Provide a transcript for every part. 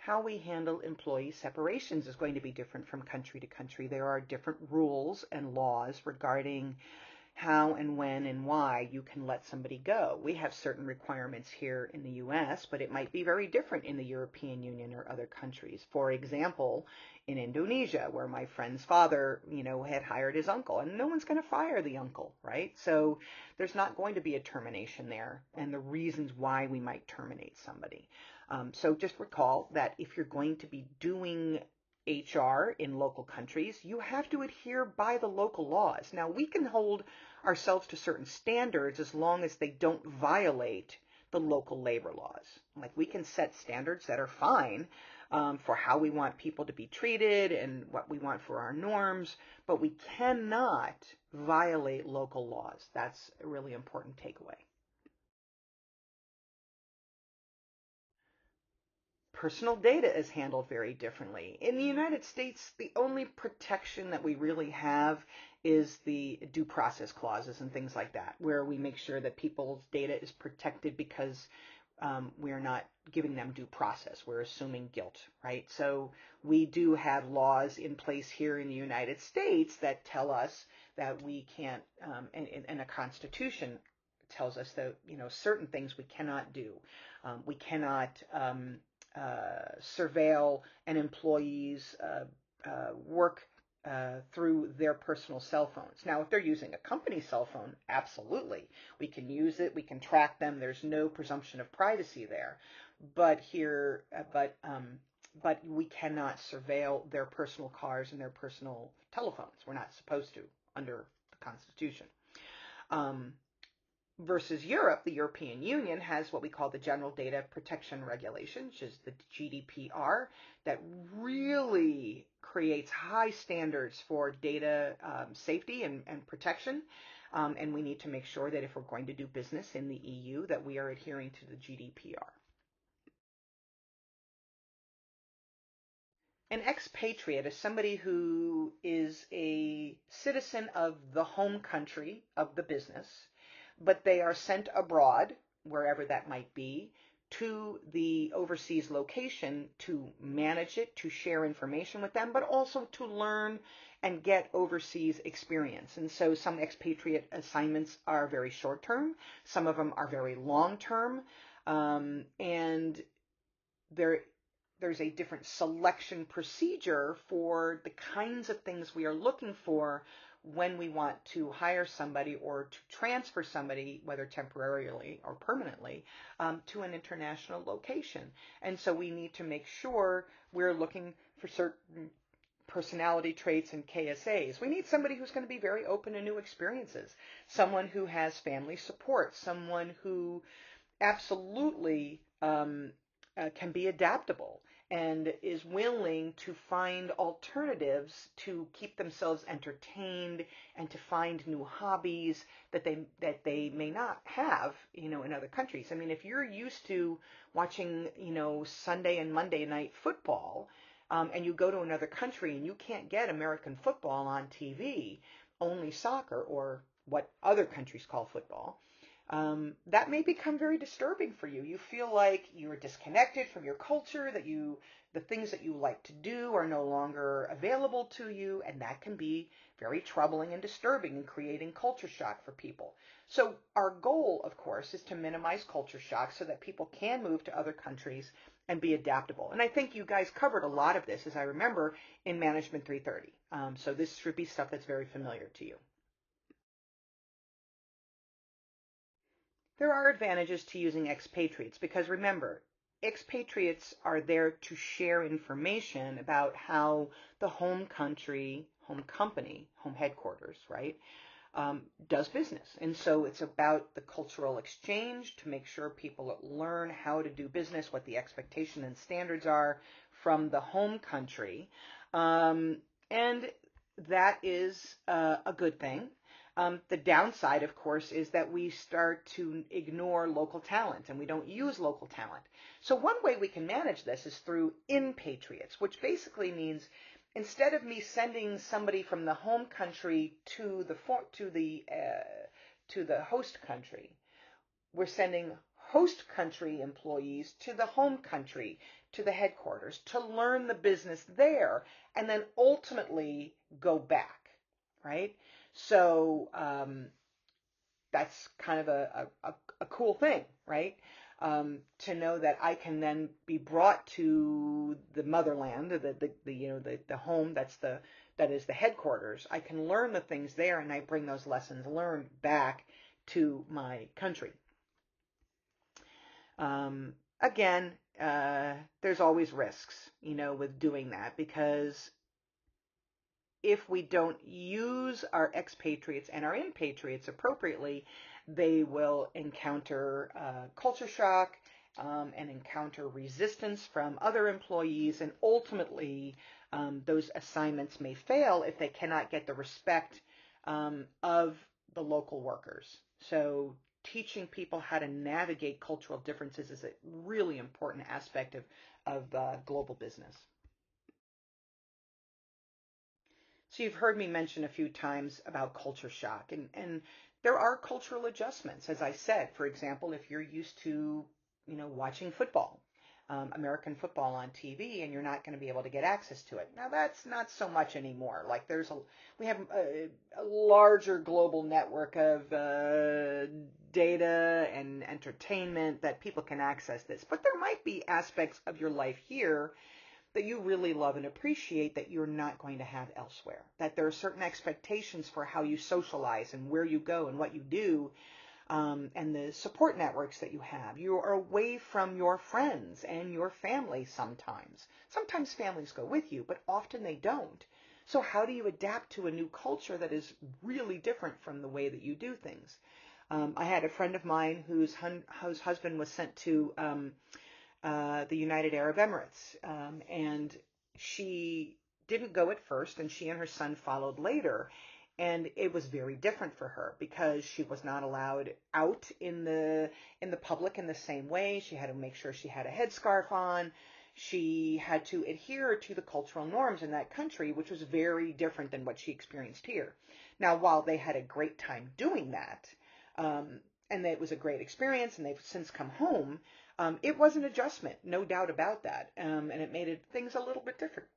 how we handle employee separations is going to be different from country to country. There are different rules and laws regarding how and when and why you can let somebody go. We have certain requirements here in the US, but it might be very different in the European Union or other countries. For example, in Indonesia, where my friend's father, had hired his uncle, and no one's going to fire the uncle, right? So there's not going to be a termination there, and the reasons why we might terminate somebody. So just recall that if you're going to be doing HR in local countries, you have to adhere by the local laws. Now, we can hold ourselves to certain standards as long as they don't violate the local labor laws. Like, we can set standards that are fine for how we want people to be treated and what we want for our norms, but we cannot violate local laws. That's a really important takeaway. Personal data is handled very differently. In the United States, the only protection that we really have is the due process clauses and things like that, where we make sure that people's data is protected because we're not giving them due process. We're assuming guilt, right? So we do have laws in place here in the United States that tell us that we can't, and a constitution tells us that, certain things we cannot do. We cannot surveil an employee's work through their personal cell phones. Now, if they're using a company cell phone, absolutely. We can use it. We can track them. There's no presumption of privacy there. But but we cannot surveil their personal cars and their personal telephones. We're not supposed to under the Constitution. Versus Europe, the European Union has what we call the General Data Protection Regulation, which is the GDPR, that really creates high standards for data safety and protection. And we need to make sure that if we're going to do business in the EU, that we are adhering to the GDPR. An expatriate is somebody who is a citizen of the home country of the business, but they are sent abroad, wherever that might be, to the overseas location to manage it, to share information with them, but also to learn and get overseas experience. And so some expatriate assignments are very short term, some of them are very long term, and there's a different selection procedure for the kinds of things we are looking for when we want to hire somebody or to transfer somebody, whether temporarily or permanently, to an international location. And so we need to make sure we're looking for certain personality traits and KSAs. We need somebody who's going to be very open to new experiences, someone who has family support, someone who absolutely can be adaptable and is willing to find alternatives to keep themselves entertained and to find new hobbies that they may not have, in other countries. I mean, if you're used to watching, Sunday and Monday night football, and you go to another country and you can't get American football on TV, only soccer or what other countries call football, that may become very disturbing for you. You feel like you're disconnected from your culture, that the things that you like to do are no longer available to you, and that can be very troubling and disturbing and creating culture shock for people. So our goal, of course, is to minimize culture shock so that people can move to other countries and be adaptable. And I think you guys covered a lot of this, as I remember, in Management 330. So this should be stuff that's very familiar to you. There are advantages to using expatriates because remember, expatriates are there to share information about how the home country, home company, home headquarters, right, does business. And so it's about the cultural exchange to make sure people learn how to do business, what the expectation and standards are from the home country. And that is a good thing. The downside, of course, is that we start to ignore local talent and we don't use local talent. So one way we can manage this is through inpatriates, which basically means instead of me sending somebody from the home country to the host country, we're sending host country employees to the home country, to the headquarters, to learn the business there, and then ultimately go back, right? So that's kind of a cool thing, right? To know that I can then be brought to the motherland, the home that is the headquarters. I can learn the things there, and I bring those lessons learned back to my country. Again, there's always risks, with doing that, because if we don't use our expatriates and our impatriates appropriately, they will encounter culture shock and encounter resistance from other employees, and ultimately those assignments may fail if they cannot get the respect of the local workers. So teaching people how to navigate cultural differences is a really important aspect of global business. So you've heard me mention a few times about culture shock, and there are cultural adjustments. As I said, for example, if you're used to, watching football, American football on TV, and you're not going to be able to get access to it. Now that's not so much anymore. Like we have a larger global network of data and entertainment that people can access this. But there might be aspects of your life here that you really love and appreciate that you're not going to have elsewhere. That there are certain expectations for how you socialize and where you go and what you do, and the support networks that you have. You are away from your friends and your family sometimes. Sometimes families go with you, but often they don't. So how do you adapt to a new culture that is really different from the way that you do things? I had a friend of mine whose husband was sent to the United Arab Emirates. And she didn't go at first, and she and her son followed later. And it was very different for her because she was not allowed out in the public in the same way. She had to make sure she had a headscarf on. She had to adhere to the cultural norms in that country, which was very different than what she experienced here. Now, while they had a great time doing that, and it was a great experience, and they've since come home, it was an adjustment, no doubt about that, and it made things a little bit different.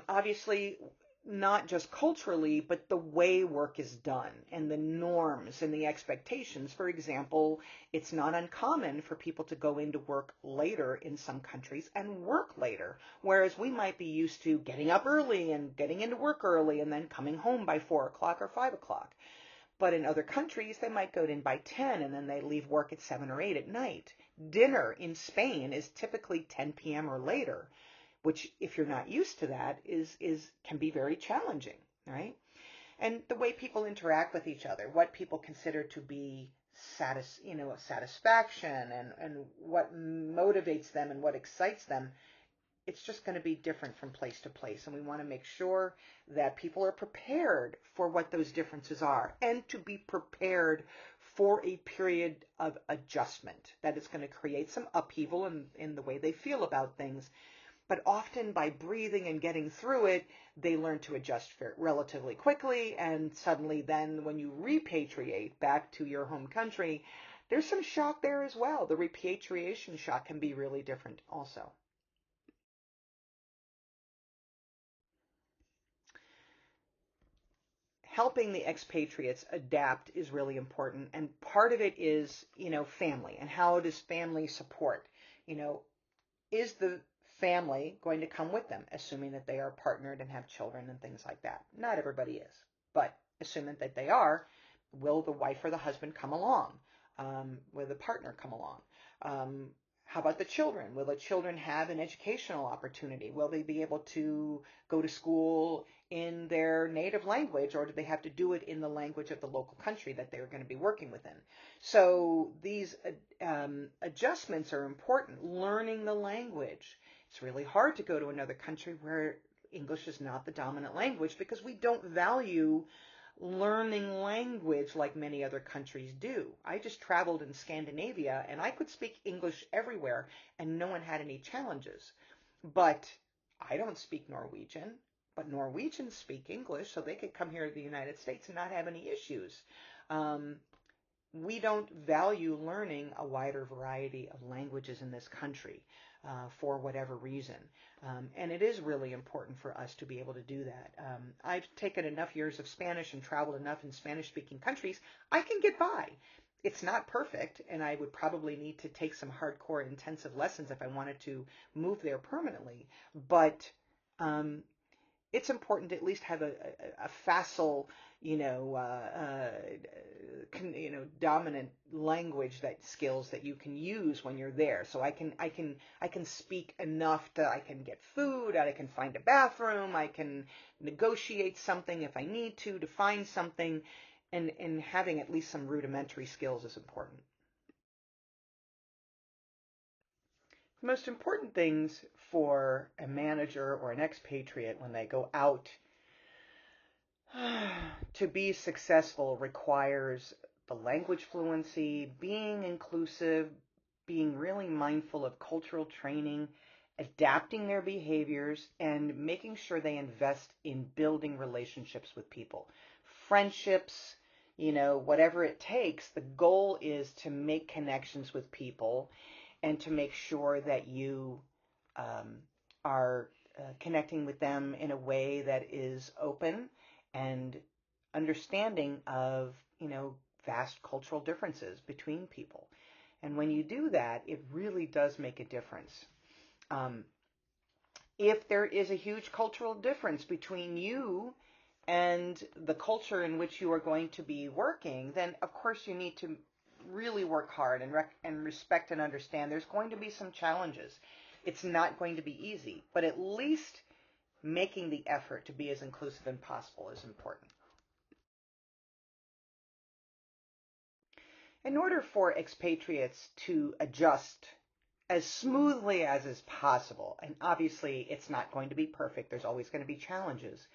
Obviously, not just culturally, but the way work is done and the norms and the expectations. For example, it's not uncommon for people to go into work later in some countries and work later, whereas we might be used to getting up early and getting into work early and then coming home by 4 o'clock or 5 o'clock. But in other countries, they might go in by 10 and then they leave work at 7 or 8 at night. Dinner in Spain is typically 10 p.m. or later, which, if you're not used to that, can be very challenging, right? And the way people interact with each other, what people consider to be satisfaction, and what motivates them and what excites them, it's just going to be different from place to place. And we want to make sure that people are prepared for what those differences are, and to be prepared for a period of adjustment that is going to create some upheaval in the way they feel about things. But often by breathing and getting through it, they learn to adjust relatively quickly. And suddenly then when you repatriate back to your home country, there's some shock there as well. The repatriation shock can be really different also. Helping the expatriates adapt is really important. And part of it is, family. And how does family support? Is the family going to come with them, assuming that they are partnered and have children and things like that? Not everybody is. But assuming that they are, will the wife or the husband come along? Will the partner come along? How about the children? Will the children have an educational opportunity? Will they be able to go to school in their native language, or do they have to do it in the language of the local country that they're going to be working within? So these adjustments are important. Learning the language. It's really hard to go to another country where English is not the dominant language, because we don't value learning language like many other countries do. I just traveled in Scandinavia and I could speak English everywhere and no one had any challenges. But I don't speak Norwegian, but Norwegians speak English, so they could come here to the United States and not have any issues. Um, we don't value learning a wider variety of languages in this country for whatever reason. And it is really important for us to be able to do that. I've taken enough years of Spanish and traveled enough in Spanish-speaking countries, I can get by. It's not perfect, and I would probably need to take some hardcore intensive lessons if I wanted to move there permanently. But um, it's important to at least have a facile, dominant language that skills that you can use when you're there. So I can speak enough that I can get food, I can find a bathroom, I can negotiate something if I need to find something, and having at least some rudimentary skills is important. The most important things for a manager or an expatriate when they go out to be successful requires the language fluency, being inclusive, being really mindful of cultural training, adapting their behaviors, and making sure they invest in building relationships with people. Friendships, whatever it takes, the goal is to make connections with people and to make sure that you are connecting with them in a way that is open and understanding of, vast cultural differences between people. And when you do that, it really does make a difference. Um, if there is a huge cultural difference between you and the culture in which you are going to be working, then of course you need to really work hard and respect and understand there's going to be some challenges. It's not going to be easy, but at least making the effort to be as inclusive as possible is important. In order for expatriates to adjust as smoothly as is possible, and obviously it's not going to be perfect, there's always going to be challenges,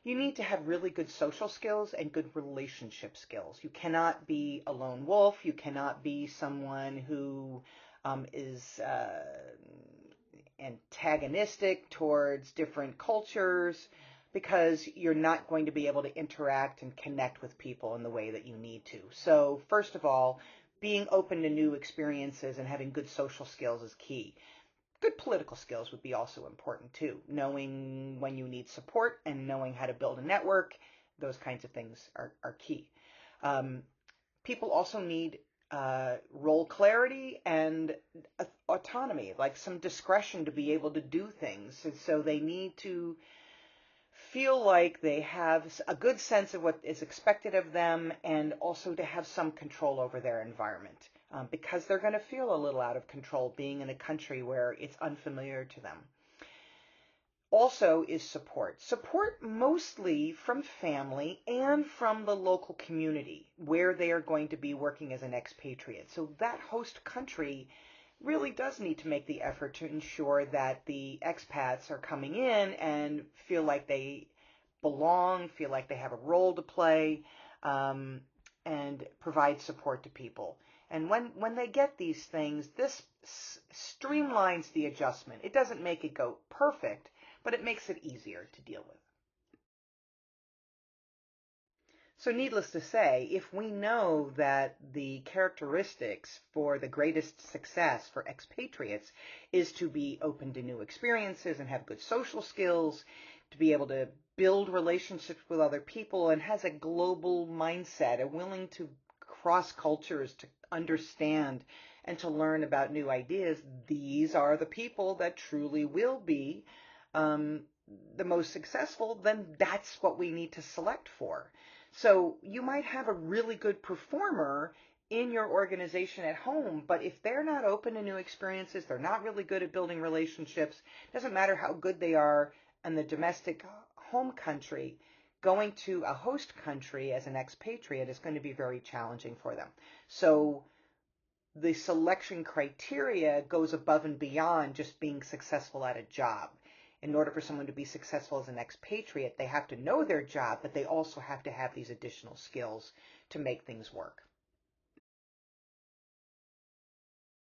you need to have really good social skills and good relationship skills. You cannot be a lone wolf. You cannot be someone who is antagonistic towards different cultures, because you're not going to be able to interact and connect with people in the way that you need to. So, first of all, being open to new experiences and having good social skills is key. Good political skills would be also important too. Knowing when you need support and knowing how to build a network, those kinds of things are key. Um, People also need role clarity and autonomy, like some discretion to be able to do things. And so they need to feel like they have a good sense of what is expected of them, and also to have some control over their environment, because they're going to feel a little out of control being in a country where it's unfamiliar to them. Also is support. Support mostly from family and from the local community where they are going to be working as an expatriate. So that host country really does need to make the effort to ensure that the expats are coming in and feel like they belong, feel like they have a role to play, um, and provide support to people. And when they get these things, this streamlines the adjustment. It doesn't make it go perfect, but it makes it easier to deal with. So, needless to say, if we know that the characteristics for the greatest success for expatriates is to be open to new experiences and have good social skills, to be able to build relationships with other people, and has a global mindset, and willing to cross cultures to understand and to learn about new ideas, these are the people that truly will be um, the most successful. Then that's what we need to select for. So you might have a really good performer in your organization at home, but if they're not open to new experiences, they're not really good at building relationships, doesn't matter how good they are in the domestic home country, going to a host country as an expatriate is going to be very challenging for them. So the selection criteria goes above and beyond just being successful at a job. In order for someone to be successful as an expatriate, they have to know their job, but they also have to have these additional skills to make things work.